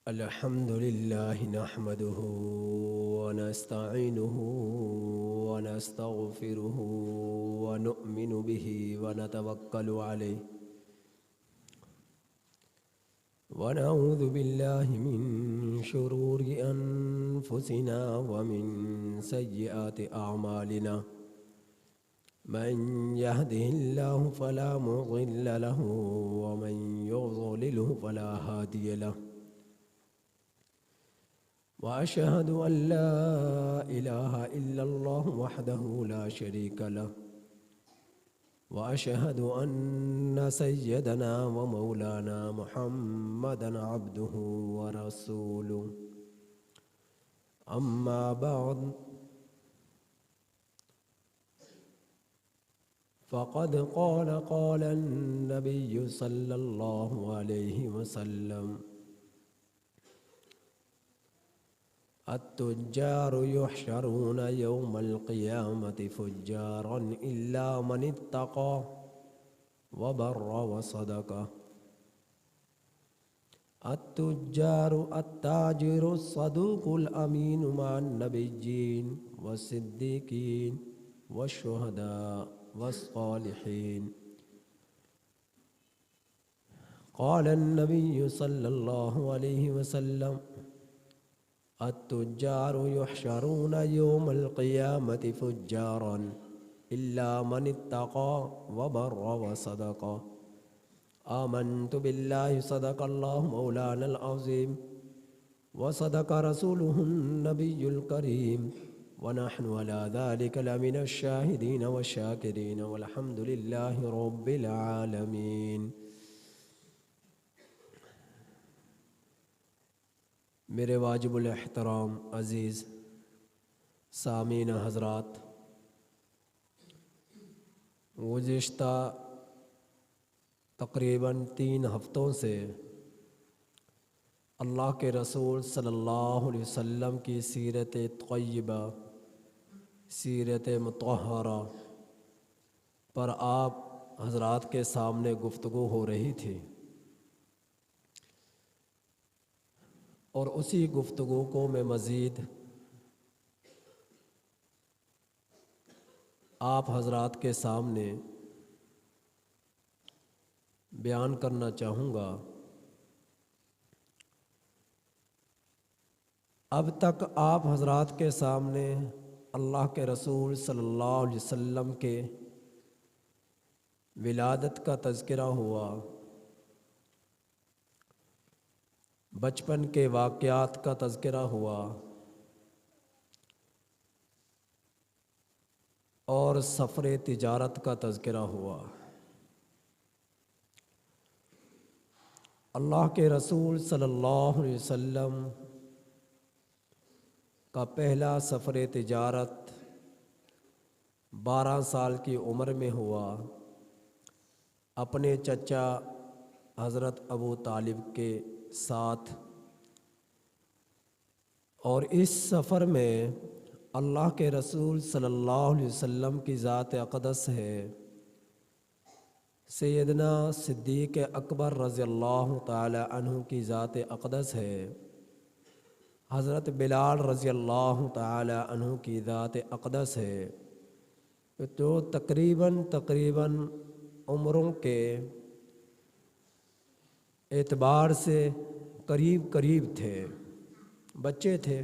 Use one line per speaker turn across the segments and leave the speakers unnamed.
الحمد لله نحمده ونستعينه ونستغفره ونؤمن به ونتوكل عليه ونعوذ بالله من شرور أنفسنا ومن سيئات أعمالنا من يهده الله فلا مضل له ومن يضلله فلا هادي له وأشهد أن لا إله إلا الله وحده لا شريك له وأشهد أن سيدنا ومولانا محمدًا عبده ورسوله أما بعد فقد قال النبي صلى الله عليه وسلم التجار يحشرون يوم القيامة فجارا إلا من اتقى وبر وصدق. التاجر الصدوق الأمين مع النبيين والصديقين والشهداء والصالحين. قال النبي صلى الله عليه وسلم التجار يحشرون يوم القيامة فجارا إلا من اتقى وبر وصدق. آمنت بالله صدق الله مولانا العظيم وصدق رسوله النبي الكريم ونحن على ذلك لمن الشاهدين والشاكرين والحمد لله رب العالمين. میرے واجب الاحترام عزیز سامعین حضرات، گزشتہ تقریباً 3 ہفتوں سے اللہ کے رسول صلی اللہ علیہ وسلم کی سیرت طیبہ، سیرت مطہرہ پر آپ حضرات کے سامنے گفتگو ہو رہی تھی، اور اسی گفتگو کو میں مزید آپ حضرات کے سامنے بیان کرنا چاہوں گا۔ اب تک آپ حضرات کے سامنے اللہ کے رسول صلی اللہ علیہ وسلم کے ولادت کا تذکرہ ہوا، بچپن کے واقعات کا تذکرہ ہوا، اور سفر تجارت کا تذکرہ ہوا۔ اللہ کے رسول صلی اللہ علیہ وسلم کا پہلا سفر تجارت 12 سال کی عمر میں ہوا، اپنے چچا حضرت ابو طالب کے ساتھ، اور اس سفر میں اللہ کے رسول صلی اللہ علیہ وسلم کی ذات اقدس ہے سیدنا صدیق اکبر رضی اللہ تعالی عنہ کی ذات اقدس ہے، حضرت بلال رضی اللہ تعالی عنہ کی ذات اقدس ہے، جو تقریباً عمروں کے اعتبار سے قریب تھے، بچے تھے۔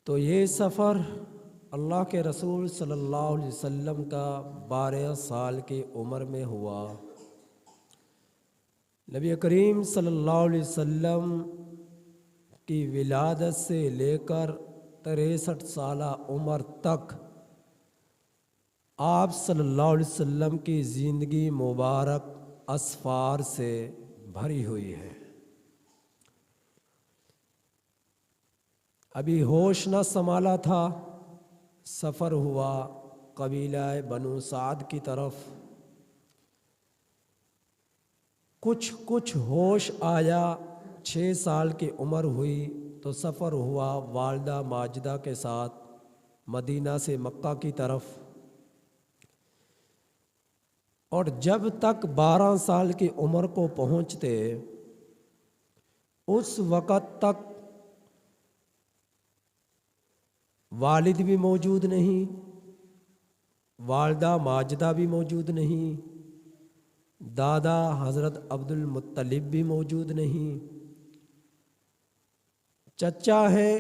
تو یہ سفر اللہ کے رسول صلی اللہ علیہ وسلم کا 12 سال کی عمر میں ہوا۔ نبی کریم صلی اللہ علیہ وسلم کی ولادت سے لے کر 63 سالہ عمر تک آپ صلی اللہ علیہ وسلم کی زندگی مبارک اسفار سے بھری ہوئی ہے۔ ابھی ہوش نہ سنبھالا تھا، سفر ہوا قبیلہ بنو سعد کی طرف، کچھ ہوش آیا، 6 سال کی عمر ہوئی تو سفر ہوا والدہ ماجدہ کے ساتھ مدینہ سے مکہ کی طرف۔ اور جب تک 12 سال کی عمر کو پہنچتے اس وقت تک والد بھی موجود نہیں، والدہ ماجدہ بھی موجود نہیں، دادا حضرت عبد المطلب بھی موجود نہیں، چچا ہے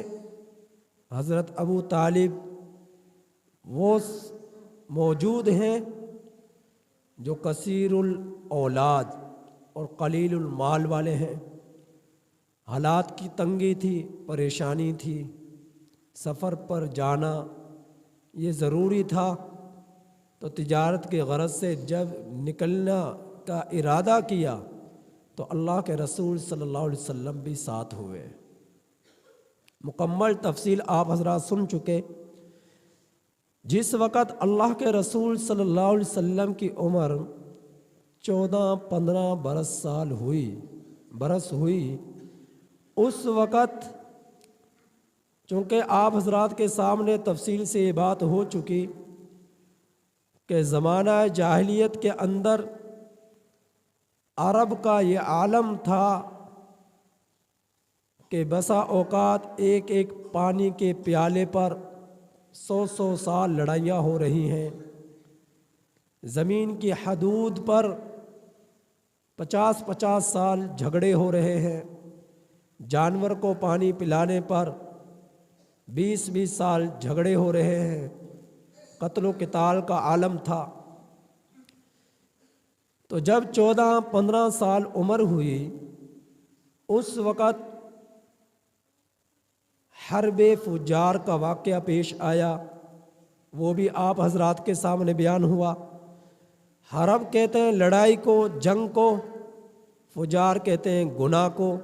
حضرت ابو طالب وہ موجود ہیں جو کثیر الاولاد اور قلیل المال والے ہیں۔ حالات کی تنگی تھی، پریشانی تھی، سفر پر جانا یہ ضروری تھا، تو تجارت کے غرض سے جب نکلنا کا ارادہ کیا تو اللہ کے رسول صلی اللہ علیہ وسلم بھی ساتھ ہوئے۔ مکمل تفصیل آپ حضرات سن چکے۔ جس وقت اللہ کے رسول صلی اللہ علیہ وسلم کی عمر 14-15 برس ہوئی، اس وقت چونکہ آپ حضرات کے سامنے تفصیل سے یہ بات ہو چکی کہ زمانہ جاہلیت کے اندر عرب کا یہ عالم تھا کہ بسا اوقات ایک ایک پانی کے پیالے پر 100 سال لڑائیاں ہو رہی ہیں، زمین کی حدود پر 50 سال جھگڑے ہو رہے ہیں، جانور کو پانی پلانے پر 20 سال جھگڑے ہو رہے ہیں، قتل و قتال کا عالم تھا۔ تو جب 14-15 سال عمر ہوئی اس وقت حرب فجار کا واقعہ پیش آیا، وہ بھی آپ حضرات کے سامنے بیان ہوا۔ حرب کہتے ہیں لڑائی کو، جنگ کو، فجار کہتے ہیں گناہ کو۔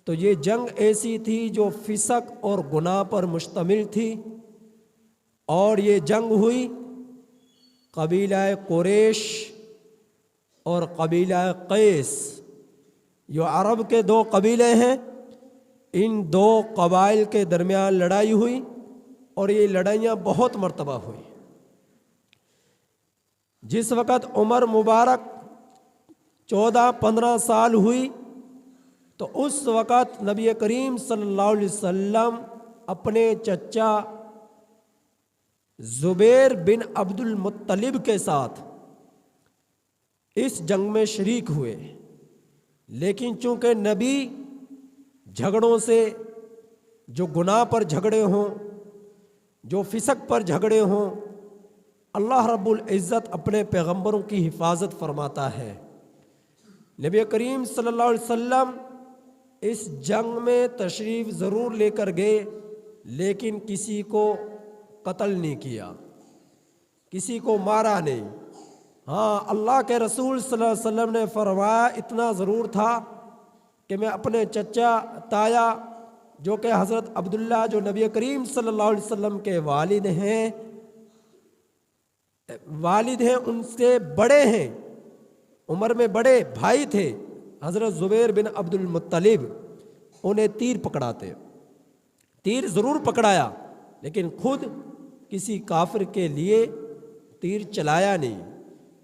تو یہ جنگ ایسی تھی جو فسق اور گناہ پر مشتمل تھی، اور یہ جنگ ہوئی قبیلہ قریش اور قبیلہ قیس، جو عرب کے 2 قبیلے ہیں، ان 2 قبائل کے درمیان لڑائی ہوئی، اور یہ لڑائیاں بہت مرتبہ ہوئی۔ جس وقت عمر مبارک 14-15 سال ہوئی تو اس وقت نبی کریم صلی اللہ علیہ وسلم اپنے چچا زبیر بن عبد المطلب کے ساتھ اس جنگ میں شریک ہوئے، لیکن چونکہ نبی جھگڑوں سے، جو گناہ پر جھگڑے ہوں، جو فسق پر جھگڑے ہوں، اللہ رب العزت اپنے پیغمبروں کی حفاظت فرماتا ہے۔ نبی کریم صلی اللہ علیہ وسلم اس جنگ میں تشریف ضرور لے کر گئے، لیکن کسی کو قتل نہیں کیا، کسی کو مارا نہیں۔ ہاں، اللہ کے رسول صلی اللہ علیہ وسلم نے فرمایا اتنا ضرور تھا کہ میں اپنے چچا تایا جو کہ حضرت عبداللہ جو نبی کریم صلی اللہ علیہ وسلم کے والد ہیں ان سے بڑے ہیں، عمر میں بڑے بھائی تھے حضرت زبیر بن عبد المطلب، انہیں تیر پکڑاتے، تیر ضرور پکڑایا، لیکن خود کسی کافر کے لیے تیر چلایا نہیں،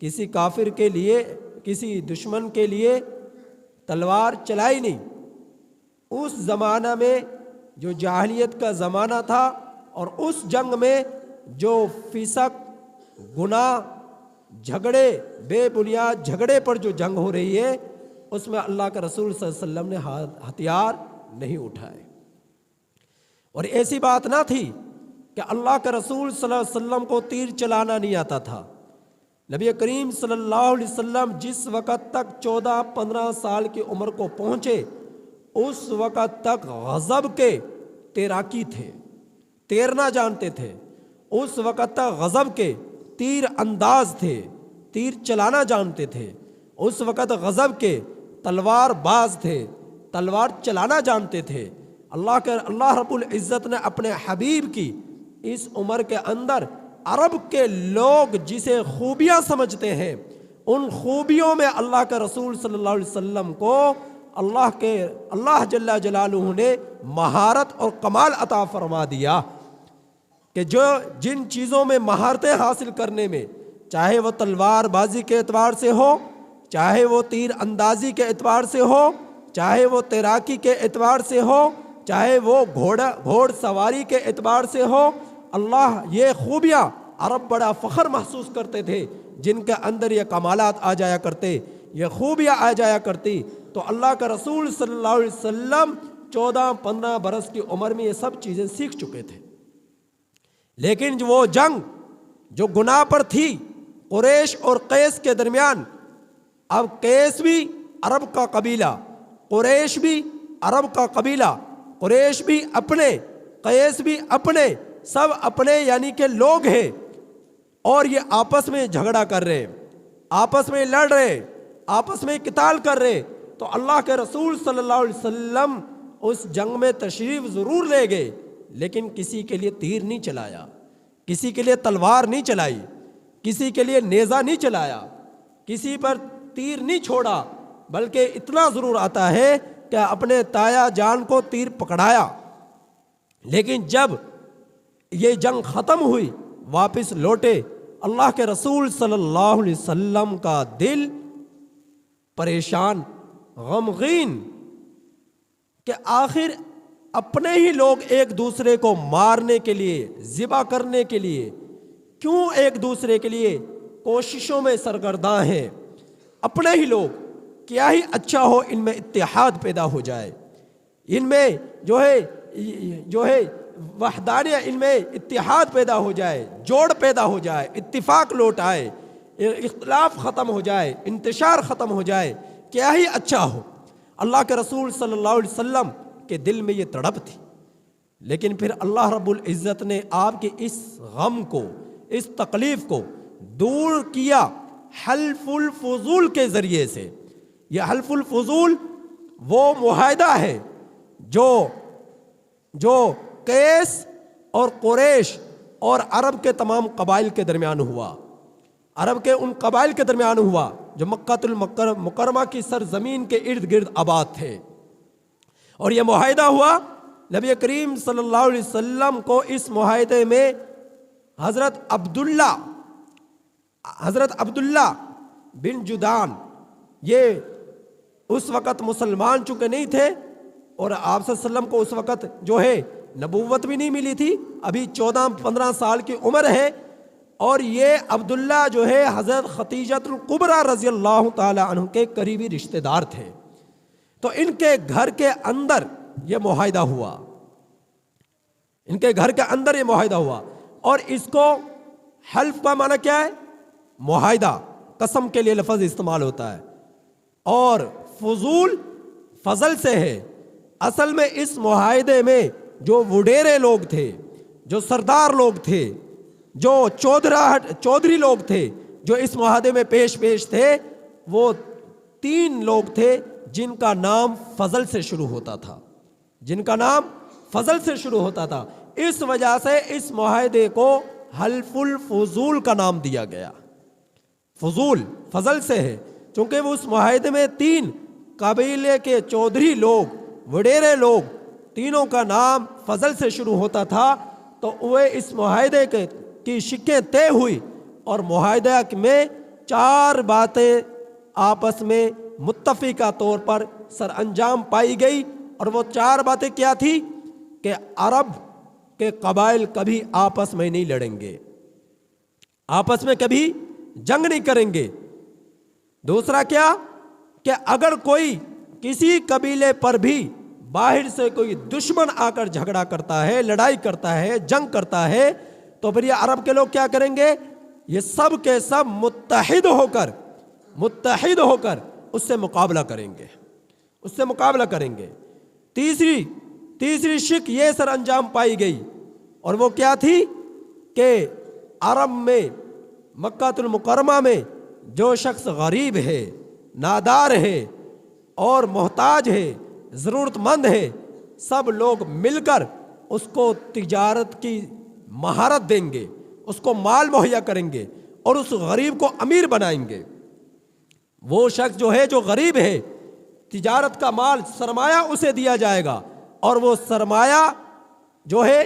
کسی کافر کے لیے، کسی دشمن کے لیے تلوار چلائی نہیں۔ اس زمانہ میں جو جاہلیت کا زمانہ تھا، اور اس جنگ میں جو فسق، گناہ، جھگڑے، بے بنیاد جھگڑے پر جو جنگ ہو رہی ہے، اس میں اللہ کے رسول صلی اللہ علیہ وسلم نے ہتھیار نہیں اٹھائے۔ اور ایسی بات نہ تھی کہ اللہ کے رسول صلی اللہ علیہ وسلم کو تیر چلانا نہیں آتا تھا۔ نبی کریم صلی اللہ علیہ وسلم جس وقت تک 14-15 سال کی عمر کو پہنچے، اس وقت تک غضب کے تیراکی تھے، تیرنا جانتے تھے۔ اس وقت تک غضب کے تیر انداز تھے، تیر چلانا جانتے تھے۔ اس وقت غضب کے تلوار باز تھے، تلوار چلانا جانتے تھے۔ اللہ رب العزت نے اپنے حبیب کی اس عمر کے اندر عرب کے لوگ جسے خوبیاں سمجھتے ہیں، ان خوبیوں میں اللہ کے رسول صلی اللہ علیہ وسلم کو اللہ جل جلالہ نے مہارت اور کمال عطا فرما دیا کہ جن چیزوں میں مہارتیں حاصل کرنے میں چاہے وہ تلوار بازی کے اعتبار سے ہو، چاہے وہ تیر اندازی کے اعتبار سے ہو، چاہے وہ تیراکی کے اعتبار سے ہو، چاہے وہ گھوڑ سواری کے اعتبار سے ہو، اللہ یہ خوبیاں عرب بڑا فخر محسوس کرتے تھے جن کے اندر یہ کمالات آ جایا کرتے، یہ خوبیاں آ جایا کرتی، تو اللہ کا رسول صلی اللہ علیہ وسلم 14-15 برس کی عمر میں یہ سب چیزیں سیکھ چکے تھے۔ لیکن وہ جنگ جو گناہ پر تھی قریش اور قیس کے درمیان، اب قیس بھی عرب کا قبیلہ، قریش بھی عرب کا قبیلہ، قریش بھی اپنے، قیس بھی اپنے، سب اپنے یعنی کہ لوگ ہیں، اور یہ آپس میں جھگڑا کر رہے، آپس میں لڑ رہے، آپس میں قتال کر رہے، تو اللہ کے رسول صلی اللہ علیہ وسلم اس جنگ میں تشریف ضرور لے گئے، لیکن کسی کے لیے تیر نہیں چلایا، کسی کے لیے تلوار نہیں چلائی، کسی کے لیے نیزہ نہیں چلایا، کسی پر تیر نہیں چھوڑا، بلکہ اتنا ضرور آتا ہے کہ اپنے تایا جان کو تیر پکڑایا۔ لیکن جب یہ جنگ ختم ہوئی، واپس لوٹے، اللہ کے رسول صلی اللہ علیہ وسلم کا دل پریشان، غمگین، کہ آخر اپنے ہی لوگ ایک دوسرے کو مارنے کے لیے، ذبح کرنے کے لیے کیوں ایک دوسرے کے لیے کوششوں میں سرگرداں ہیں؟ اپنے ہی لوگ، کیا ہی اچھا ہو ان میں اتحاد پیدا ہو جائے، ان میں جو ہے وحدانیہ، ان میں اتحاد پیدا ہو جائے، جوڑ پیدا ہو جائے، اتفاق لوٹ آئے، اختلاف ختم ہو جائے، انتشار ختم ہو جائے، کیا ہی اچھا ہو۔ اللہ کے رسول صلی اللہ علیہ وسلم کے دل میں یہ تڑپ تھی، لیکن پھر اللہ رب العزت نے آپ کے اس غم کو، اس تکلیف کو دور کیا حلف الفضول کے ذریعے سے۔ یہ حلف الفضول وہ معاہدہ ہے جو قیس اور قریش اور عرب کے تمام قبائل کے درمیان ہوا، عرب کے ان قبائل کے درمیان ہوا جو مکۃ المکرمہ کی سرزمین کے ارد گرد آباد تھے، اور یہ معاہدہ ہوا۔ نبی کریم صلی اللہ علیہ وسلم کو اس معاہدے میں حضرت عبداللہ بن جدعان، یہ اس وقت مسلمان چونکہ نہیں تھے، اور آپ صلی اللہ علیہ وسلم کو اس وقت جو ہے نبوت بھی نہیں ملی تھی، ابھی 14-15 سال کی عمر ہے، اور یہ عبداللہ جو ہے حضرت خدیجہ الکبریٰ رضی اللہ تعالی عنہ کے قریبی رشتہ دار تھے، تو ان کے گھر کے اندر یہ معاہدہ ہوا، ان کے گھر کے اندر یہ معاہدہ ہوا، اور اس کو حلف کا معنی کیا ہے؟ معاہدہ، قسم کے لیے لفظ استعمال ہوتا ہے، اور فضول فضل سے ہے۔ اصل میں اس معاہدے میں جو وڈیرے لوگ تھے، جو سردار لوگ تھے، جو چودھری لوگ تھے، جو اس معاہدے میں پیش تھے، وہ 3 لوگ تھے جن کا نام فضل سے شروع ہوتا تھا، جن کا نام فضل سے شروع ہوتا تھا، اس وجہ سے اس معاہدے کو حلف الفضول کا نام دیا گیا۔ فضول فضل سے ہے، چونکہ وہ اس معاہدے میں 3 قبیلے کے چودھری لوگ، وڈیرے لوگ، تینوں کا نام فضل سے شروع ہوتا تھا، تو وہ اس معاہدے کی شکیں طے ہوئی، اور معاہدہ میں 4 باتیں آپس میں متفقہ طور پر سر انجام پائی گئی، اور وہ 4 باتیں کیا تھی؟ کہ عرب کے قبائل کبھی آپس میں نہیں لڑیں گے، آپس میں کبھی جنگ نہیں کریں گے۔ دوسرا کیا؟ کہ اگر کوئی کسی قبیلے پر بھی باہر سے کوئی دشمن آ کر جھگڑا کرتا ہے، لڑائی کرتا ہے، جنگ کرتا ہے، تو پھر یہ عرب کے لوگ کیا کریں گے؟ یہ سب کے سب متحد ہو کر اس سے مقابلہ کریں گے، اس سے مقابلہ کریں گے۔ تیسری شک یہ سر انجام پائی گئی، اور وہ کیا تھی؟ کہ عرب میں، مکہ المکرمہ میں جو شخص غریب ہے، نادار ہے اور محتاج ہے، ضرورت مند ہے، سب لوگ مل کر اس کو تجارت کی مہارت دیں گے، اس کو مال مہیا کریں گے، اور اس غریب کو امیر بنائیں گے۔ وہ شخص جو ہے، جو غریب ہے، تجارت کا مال، سرمایہ اسے دیا جائے گا، اور وہ سرمایہ جو ہے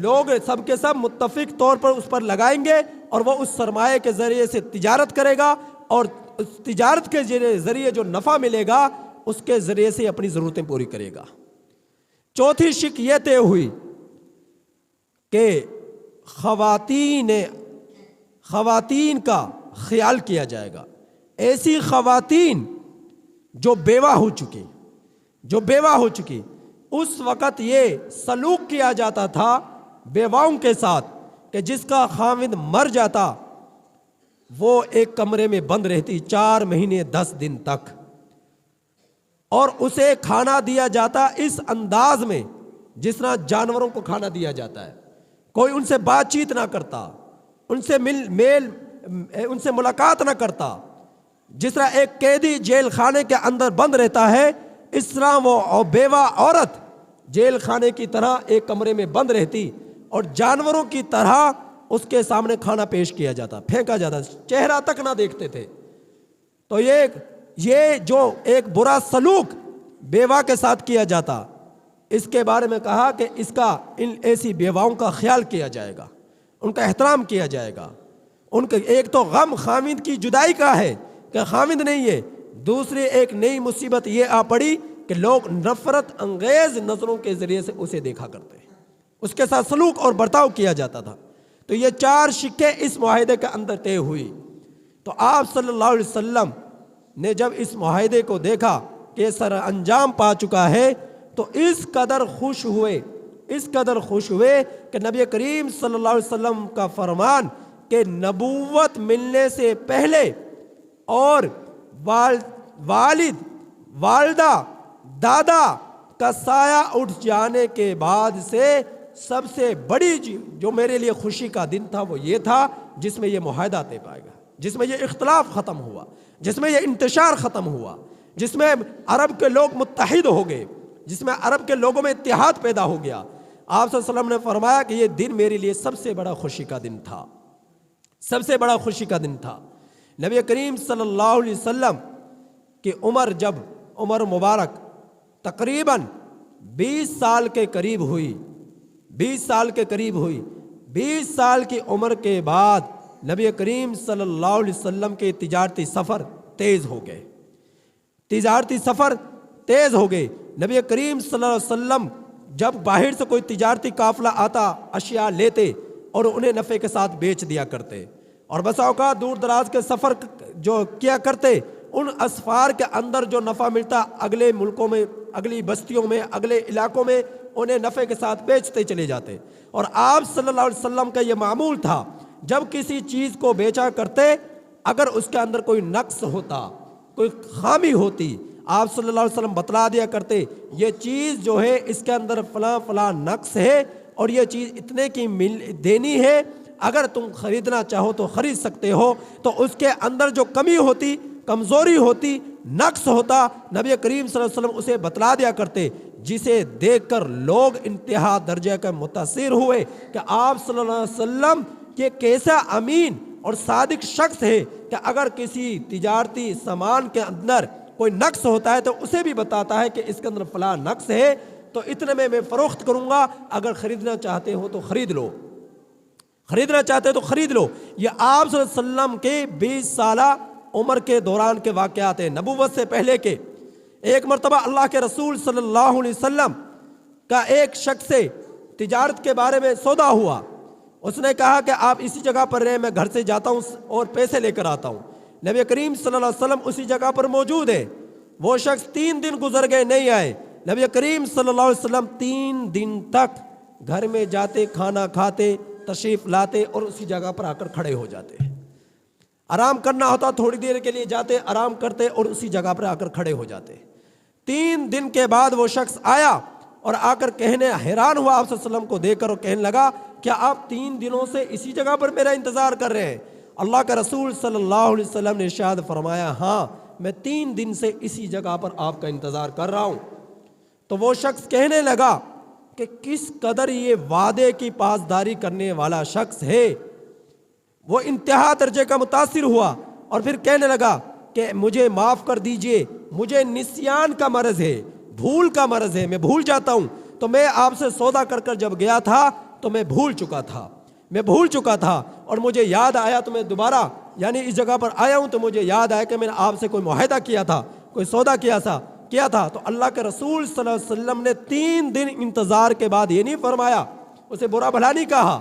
لوگ سب کے سب متفق طور پر اس پر لگائیں گے اور وہ اس سرمایہ کے ذریعے سے تجارت کرے گا اور اس تجارت کے ذریعے جو نفع ملے گا اس کے ذریعے سے اپنی ضرورتیں پوری کرے گا۔ چوتھی شک یہ طے ہوئی کہ خواتین کا خیال کیا جائے گا۔ ایسی خواتین جو بیوہ ہو چکی اس وقت یہ سلوک کیا جاتا تھا بیواؤں کے ساتھ کہ جس کا خاوند مر جاتا وہ ایک کمرے میں بند رہتی 4 مہینے 10 دن تک، اور اسے کھانا دیا جاتا اس انداز میں جس طرح جانوروں کو کھانا دیا جاتا ہے۔ کوئی ان سے بات چیت نہ کرتا، ان سے ملاقات نہ کرتا۔ جس طرح ایک قیدی جیل خانے کے اندر بند رہتا ہے، اس طرح وہ بیوہ عورت جیل خانے کی طرح ایک کمرے میں بند رہتی اور جانوروں کی طرح اس کے سامنے کھانا پیش کیا جاتا، پھینکا جاتا، چہرہ تک نہ دیکھتے تھے۔ تو یہ جو ایک برا سلوک بیوہ کے ساتھ کیا جاتا، اس کے بارے میں کہا کہ ان ایسی بیواؤں کا خیال کیا جائے گا، ان کا احترام کیا جائے گا۔ ان کا ایک تو غم خاوند کی جدائی کا ہے کہ خاوند نہیں ہے، دوسری ایک نئی مصیبت یہ آ پڑی کہ لوگ نفرت انگیز نظروں کے ذریعے سے اسے دیکھا کرتے ہیں، اس کے ساتھ سلوک اور برتاؤ کیا جاتا تھا۔ تو یہ 4 شکیں اس معاہدے کے اندر طے ہوئی۔ تو آپ صلی اللہ علیہ وسلم نے جب اس معاہدے کو دیکھا کہ سر انجام پا چکا ہے تو اس قدر خوش ہوئے کہ نبی کریم صلی اللہ علیہ وسلم کا فرمان کہ نبوت ملنے سے پہلے اور والد والدہ دادا کا سایہ اٹھ جانے کے بعد سے سب سے بڑی جو میرے لیے خوشی کا دن تھا وہ یہ تھا جس میں یہ معاہدہ طے پائے گا، جس میں یہ اختلاف ختم ہوا، جس میں یہ انتشار ختم ہوا، جس میں عرب کے لوگ متحد ہو گئے، جس میں عرب کے لوگوں میں اتحاد پیدا ہو گیا۔ آپ صلی اللہ علیہ وسلم نے فرمایا کہ یہ دن میرے لیے سب سے بڑا خوشی کا دن تھا۔ نبی کریم صلی اللہ علیہ وسلم کی عمر مبارک تقریباً 20 سال کے قریب ہوئی۔ 20 سال کی عمر کے بعد نبی کریم صلی اللہ علیہ وسلم کے تجارتی سفر تیز ہو گئے۔ نبی کریم صلی اللہ علیہ وسلم جب باہر سے کوئی تجارتی قافلہ آتا اشیاء لیتے اور انہیں نفع کے ساتھ بیچ دیا کرتے، اور بسا اوقات دور دراز کے سفر جو کیا کرتے ان اسفار کے اندر جو نفع ملتا اگلے ملکوں میں، اگلی بستیوں میں، اگلے علاقوں میں انہیں نفع کے ساتھ بیچتے چلے جاتے۔ اور آپ صلی اللہ علیہ وسلم کا یہ معمول تھا، جب کسی چیز کو بیچا کرتے اگر اس کے اندر کوئی نقص ہوتا، کوئی خامی ہوتی، آپ صلی اللہ علیہ وسلم بتلا دیا کرتے یہ چیز جو ہے اس کے اندر فلاں نقص ہے اور یہ چیز اتنے کی دینی ہے، اگر تم خریدنا چاہو تو خرید سکتے ہو۔ تو اس کے اندر جو کمی ہوتی، کمزوری ہوتی، نقص ہوتا، نبی کریم صلی اللہ علیہ وسلم اسے بتلا دیا کرتے، جسے دیکھ کر لوگ انتہا درجے کا متاثر ہوئے کہ آپ صلی اللہ علیہ وسلم یہ کیسا امین اور صادق شخص ہے کہ اگر کسی تجارتی سامان کے اندر کوئی نقص ہوتا ہے تو اسے بھی بتاتا ہے کہ اس کے اندر فلاں نقص ہے تو اتنے میں فروخت کروں گا، اگر خریدنا چاہتے ہو تو خرید لو، یہ آپ صلی اللہ علیہ وسلم کے 20 سالہ عمر کے دوران کے واقعات ہیں، نبوت سے پہلے کے۔ ایک مرتبہ اللہ کے رسول صلی اللہ علیہ وسلم کا ایک شخص سے تجارت کے بارے میں سودا ہوا، اس نے کہا کہ آپ اسی جگہ پر رہیں، میں گھر سے جاتا ہوں اور پیسے لے کر آتا ہوں۔ نبی کریم صلی اللہ علیہ وسلم اسی جگہ پر موجود ہے، وہ شخص 3 دن گزر گئے نہیں آئے، نبی کریم صلی اللہ علیہ وسلم 3 دن تک گھر میں جاتے، کھانا کھاتے، تشریف لاتے اور اسی جگہ پر آ کر کھڑے ہو جاتے، آرام کرنا ہوتا تھوڑی دیر کے لیے جاتے، آرام کرتے اور اسی جگہ پر آ کر کھڑے ہو جاتے۔ 3 دن کے بعد وہ شخص آیا اور آ کر حیران ہوا آپ صلی اللہ علیہ وسلم کو دیکھ کر اور کہنے لگا کیا آپ 3 دنوں سے اسی جگہ پر میرا انتظار کر رہے ہیں؟ اللہ کا رسول صلی اللہ علیہ وسلم نے ارشاد فرمایا ہاں میں 3 دن سے اسی جگہ پر آپ کا انتظار کر رہا ہوں۔ تو وہ شخص کہنے لگا کہ کس قدر یہ وعدے کی پاسداری کرنے والا شخص ہے، وہ انتہا درجے کا متاثر ہوا اور پھر کہنے لگا کہ مجھے معاف کر دیجئے، مجھے نسیان کا مرض ہے، بھول کا مرض ہے، میں بھول جاتا ہوں، تو میں آپ سے سودا کر کر جب گیا تھا تو میں بھول چکا تھا اور مجھے یاد آیا تو میں دوبارہ یعنی اس جگہ پر آیا ہوں تو مجھے یاد آیا کہ میں نے آپ سے کوئی معاہدہ کیا تھا، کوئی سودا کیا تھا۔ تو اللہ کے رسول صلی اللہ علیہ وسلم نے 3 دن انتظار کے بعد یہ نہیں فرمایا، اسے برا بھلا نہیں کہا،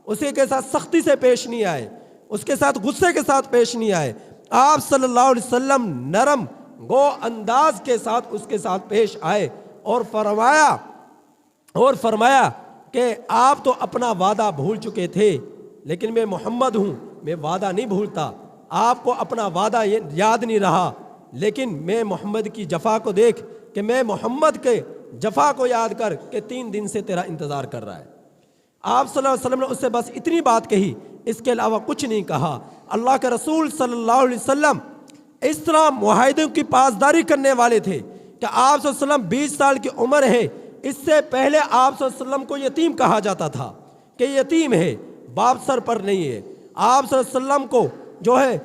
اسی کے ساتھ سختی سے پیش نہیں آئے، اس کے ساتھ غصے کے ساتھ پیش نہیں آئے۔ آپ صلی اللہ علیہ وسلم نرم گو انداز کے ساتھ اس کے ساتھ پیش آئے اور فرمایا کہ آپ تو اپنا وعدہ بھول چکے تھے، لیکن میں محمد ہوں، میں وعدہ نہیں بھولتا۔ آپ کو اپنا وعدہ یاد نہیں رہا، لیکن میں محمد کی جفا کو دیکھ کہ میں محمد کے جفا کو یاد کر کہ 3 دن سے تیرا انتظار کر رہا ہے۔ آپ صلی اللہ علیہ وسلم نے اس سے بس اتنی بات کہی، اس کے علاوہ کچھ نہیں کہا۔ اللہ کے رسول صلی اللہ علیہ وسلم اس طرح معاہدوں کی پاسداری کرنے والے تھے کہ آپ صلی اللہ علیہ وسلم 20 سال کی عمر ہے، اس سے پہلے آپ صلی اللہ علیہ وسلم کو یتیم کہا جاتا تھا کہ یتیم ہے، باپ سر پر نہیں ہے۔ آپ صلی اللہ علیہ وسلم کو جو ہے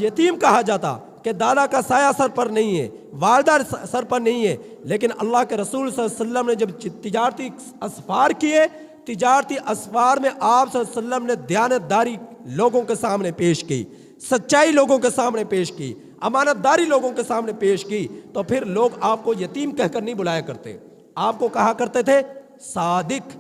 یتیم کہا جاتا کہ دادا کا سایہ سر پر نہیں ہے، والدہ سر پر نہیں ہے، لیکن اللہ کے رسول صلی اللہ علیہ وسلم نے جب تجارتی اسفار کیے، تجارتی اسفار میں آپ صلی اللہ علیہ وسلم نے دیانتداری لوگوں کے سامنے پیش کی، سچائی لوگوں کے سامنے پیش کی، امانت داری لوگوں کے سامنے پیش کی، تو پھر لوگ آپ کو یتیم کہہ کر نہیں بلایا کرتے، آپ کو کہا کرتے تھے صادق،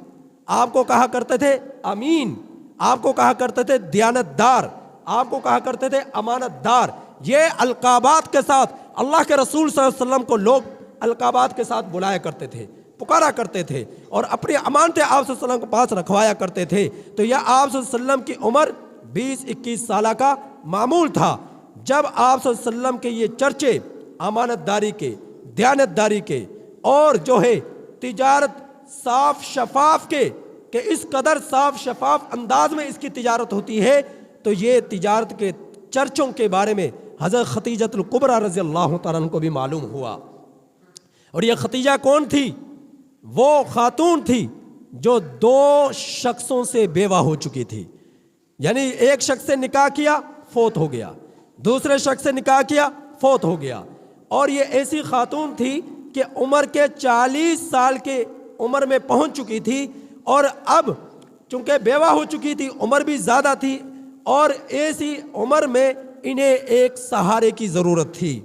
آپ کو کہا کرتے تھے امین، آپ کو کہا کرتے تھے دیانتدار، آپ کو کہا کرتے تھے امانت دار۔ یہ القابات کے ساتھ اللہ کے رسول صلی اللہ علیہ وسلم کو لوگ القابات کے ساتھ بلایا کرتے تھے، پکارا کرتے تھے اور اپنی امانتیں آپ صلی اللہ علیہ وسلم کے پاس رکھوایا کرتے تھے۔ تو یہ آپ صلی اللہ علیہ وسلم کی عمر 20-21 سالہ کا معمول تھا جب آپ صلی اللہ علیہ وسلم کے یہ چرچے امانت داری کے، دیانت داری کے اور جو ہے تجارت صاف شفاف کے کہ اس قدر صاف شفاف انداز میں اس کی تجارت ہوتی ہے، تو یہ تجارت کے چرچوں کے بارے میں حضرت خدیجہ الکبریٰ رضی اللہ تعالیٰ عنہ کو بھی معلوم ہوا۔ اور یہ خدیجہ کون تھی؟ وہ خاتون تھی جو 2 شخصوں سے بیوہ ہو چکی تھی، یعنی ایک شخص سے نکاح کیا، فوت ہو گیا، دوسرے شخص سے نکاح کیا، فوت ہو گیا، اور یہ ایسی خاتون تھی کہ عمر کے 40 سال کے عمر میں پہنچ چکی تھی، اور اب چونکہ بیوہ ہو چکی تھی، عمر بھی زیادہ تھی، اور ایسی عمر میں انہیں ایک سہارے کی ضرورت تھی،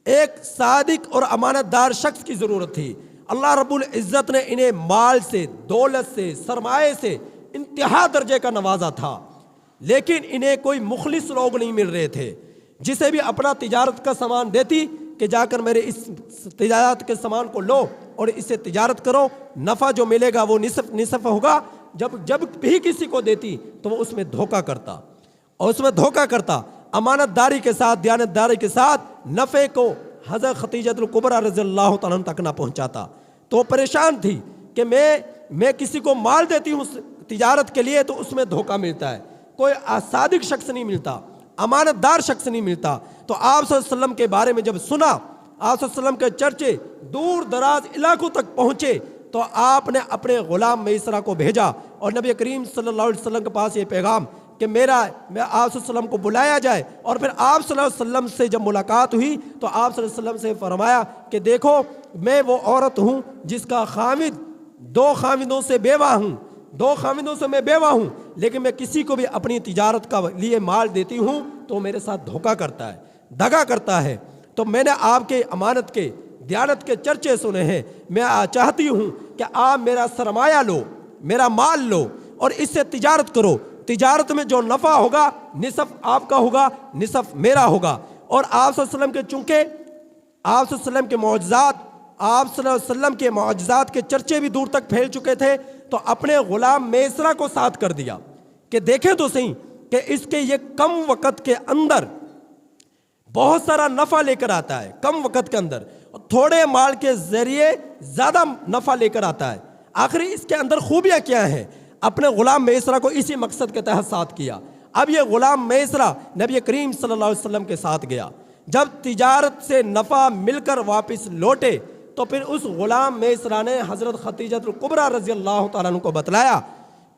ایک صادق اور امانت دار شخص کی ضرورت تھی۔ اللہ رب العزت نے انہیں مال سے، دولت سے، سرمایے سے انتہا درجے کا نوازا تھا، لیکن انہیں کوئی مخلص لوگ نہیں مل رہے تھے، جسے بھی اپنا تجارت کا سامان دیتی کہ جا کر میرے اس تجارت کے سامان کو لو اور اس سے تجارت کرو، نفع جو ملے گا وہ نصف ہوگا۔ جب بھی کسی کو دیتی تو وہ اس میں دھوکہ کرتا، امانت داری کے ساتھ، دیانت داری کے ساتھ نفع کو حضرت خدیجہ الکبریٰ رضی اللہ تعالیٰ عنہ تک نہ پہنچاتا۔ تو وہ پریشان تھی کہ میں کسی کو مال دیتی ہوں تجارت کے لیے تو اس میں دھوکہ ملتا ہے، کوئی صادق شخص نہیں ملتا، امانت دار شخص نہیں ملتا۔ تو آپ صلی اللہ علیہ وسلم کے بارے میں جب سنا، آپ صلی اللہ علیہ وسلم کے چرچے دور دراز علاقوں تک پہنچے، تو آپ نے اپنے غلام میسرہ کو بھیجا اور نبی کریم صلی اللہ علیہ وسلم کے پاس یہ پیغام کہ میں آپ صلی اللہ علیہ وسلم کو بلایا جائے۔ اور پھر آپ صلی اللہ علیہ وسلم سے جب ملاقات ہوئی تو آپ صلی اللہ علیہ وسلم سے فرمایا کہ دیکھو میں وہ عورت ہوں جس کا خامد 2 خامدوں سے بیوہ ہوں، 2 خامدوں سے میں بیوہ ہوں، لیکن میں کسی کو بھی اپنی تجارت کا لیے مال دیتی ہوں تو میرے ساتھ دھوکہ کرتا ہے، دغا کرتا ہے۔ تو میں نے آپ کے امانت کے، دیانت کے چرچے سنے ہیں، میں چاہتی ہوں کہ آپ میرا سرمایہ لو، میرا مال لو اور اس سے تجارت کرو، تجارت میں جو نفع ہوگا نصف آپ کا ہوگا، نصف میرا ہوگا۔ اور آپ صلی اللہ علیہ وسلم کے چونکہ آپ صلی اللہ علیہ وسلم کے معجزات، آپ صلی اللہ علیہ وسلم کے معجزات کے چرچے بھی دور تک پھیل چکے تھے، تو اپنے غلام میسرہ کو ساتھ کر دیا کہ دیکھیں تو صحیح کہ اس کے یہ کم وقت کے اندر بہت سارا نفع لے کر آتا ہے، کم وقت کے اندر تھوڑے مال کے ذریعے زیادہ نفع لے کر آتا ہے۔ آخر اس کے اندر خوبیاں کیا ہیں؟ اپنے غلام میسرہ کو اسی مقصد کے تحت ساتھ کیا۔ اب یہ غلام میسرہ نبی کریم صلی اللہ علیہ وسلم کے ساتھ گیا، جب تجارت سے نفع مل کر واپس لوٹے تو پھر اس غلام میسرہ نے حضرت خدیجہ الکبریٰ رضی اللہ تعالیٰ عنہ کو بتلایا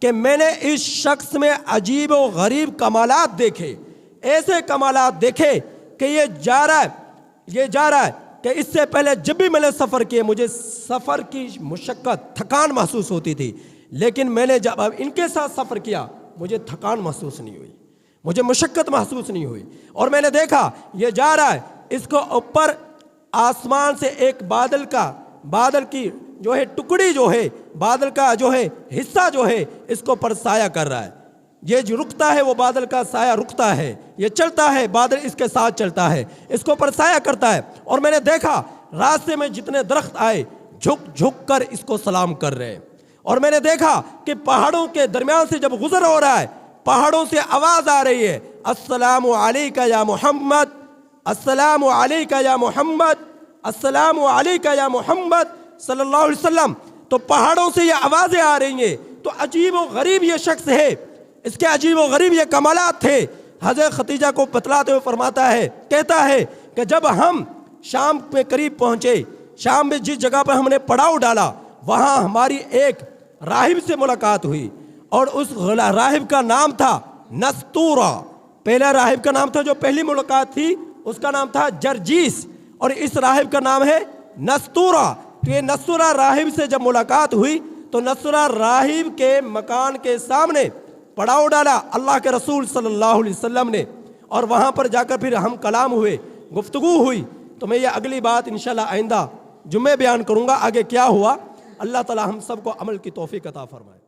کہ میں نے اس شخص میں عجیب و غریب کمالات دیکھے، ایسے کمالات دیکھے کہ یہ جا رہا ہے کہ اس سے پہلے جب بھی میں نے سفر کیے مجھے سفر کی مشقت تھکان محسوس ہوتی تھی، لیکن میں نے جب اب ان کے ساتھ سفر کیا مجھے تھکان محسوس نہیں ہوئی، مجھے مشقت محسوس نہیں ہوئی۔ اور میں نے دیکھا یہ جا رہا ہے، اس کو اوپر آسمان سے ایک بادل کی جو ہے ٹکڑی جو ہے، بادل کا جو ہے حصہ جو ہے اس کو پر سایہ کر رہا ہے۔ یہ جو رکتا ہے وہ بادل کا سایہ رکتا ہے، یہ چلتا ہے بادل اس کے ساتھ چلتا ہے، اس کو پر سایہ کرتا ہے۔ اور میں نے دیکھا راستے میں جتنے درخت آئے جھک جھک کر اس کو سلام کر رہے ہیں۔ اور میں نے دیکھا کہ پہاڑوں کے درمیان سے جب گزر ہو رہا ہے پہاڑوں سے آواز آ رہی ہے، السلام علیکہ یا محمد، السلام علیکہ یا محمد، السلام علیکہ یا محمد صلی اللہ علیہ وسلم۔ تو پہاڑوں سے یہ آوازیں آ رہی ہیں، تو عجیب و غریب یہ شخص ہے، اس کے عجیب و غریب یہ کمالات تھے۔ حضرت ختیجہ کو بتلاتے ہوئے فرماتا ہے، کہتا ہے کہ جب ہم شام کے قریب پہنچے، شام میں جس جگہ پر ہم نے پڑاؤ ڈالا وہاں ہماری ایک راہب سے ملاقات ہوئی، اور اس راہب کا نام تھا نستورہ۔ پہلا راہب کا نام تھا جو پہلی ملاقات تھی اس کا نام تھا جرجیس، اور اس راہب کا نام ہے نستورہ۔ تو یہ نستورہ راہب سے جب ملاقات ہوئی تو نستورہ راہب کے مکان کے سامنے پڑاؤ ڈالا اللہ کے رسول صلی اللہ علیہ وسلم نے، اور وہاں پر جا کر پھر ہم کلام ہوئے، گفتگو ہوئی۔ تو میں یہ اگلی بات انشاءاللہ آئندہ جمعے بیان کروں گا آگے کیا ہوا۔ اللہ تعالی ہم سب کو عمل کی توفیق عطا فرمائے۔